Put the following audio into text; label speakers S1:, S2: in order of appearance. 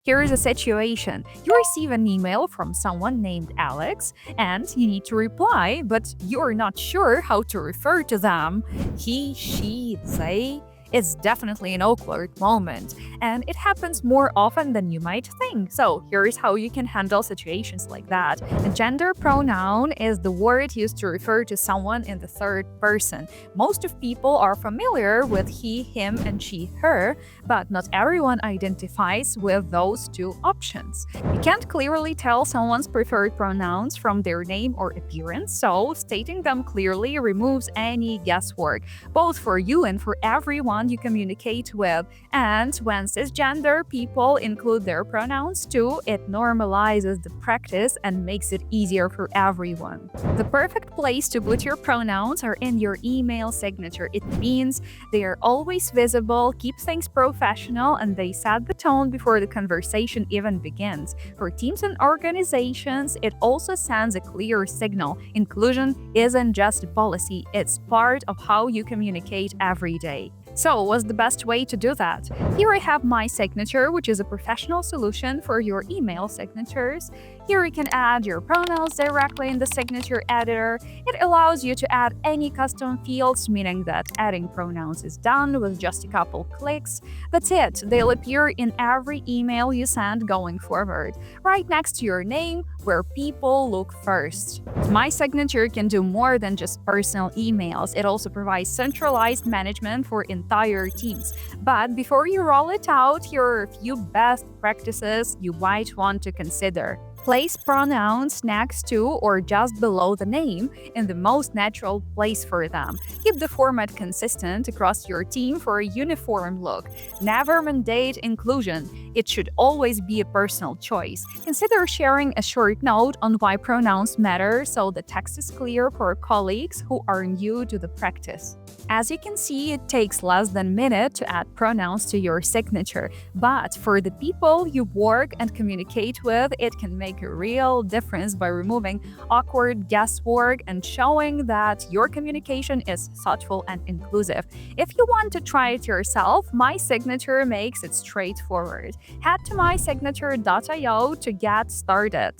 S1: Here's a situation. You receive an email from someone named Alex, and you need to reply, but you're not sure how to refer to them. He, she, they. It's definitely an awkward moment, and it happens more often than you might think. So, here's how you can handle situations like that. A gender pronoun is the word used to refer to someone in the third person. Most of people are familiar with he, him, and she, her, but not everyone identifies with those two options. You can't clearly tell someone's preferred pronouns from their name or appearance, so stating them clearly removes any guesswork, both for you and for everyone you communicate with. And when cisgender people include their pronouns too, it normalizes the practice and makes it easier for everyone. The perfect place to put your pronouns are in your email signature. It means they are always visible, keep things professional, and they set the tone before the conversation even begins. For teams and organizations, it also sends a clear signal. Inclusion isn't just a policy, it's part of how you communicate every day. So, what's the best way to do that? Here I have my signature, which is a professional solution for your email signatures. Here you can add your pronouns directly in the signature editor. It allows you to add any custom fields, meaning that adding pronouns is done with just a couple clicks. That's it. They'll appear in every email you send going forward, right next to your name, where people look first. My signature can do more than just personal emails. It also provides centralized management for entire teams. But before you roll it out, here are a few best practices you might want to consider. Place pronouns next to or just below the name in the most natural place for them. Keep the format consistent across your team for a uniform look. Never mandate inclusion. It should always be a personal choice. Consider sharing a short note on why pronouns matter so the text is clear for colleagues who are new to the practice. As you can see, it takes less than a minute to add pronouns to your signature, but for the people you work and communicate with, it can make a real difference by removing awkward guesswork and showing that your communication is thoughtful and inclusive. If you want to try it yourself, My Signature makes it straightforward. Head to mysignature.io to get started.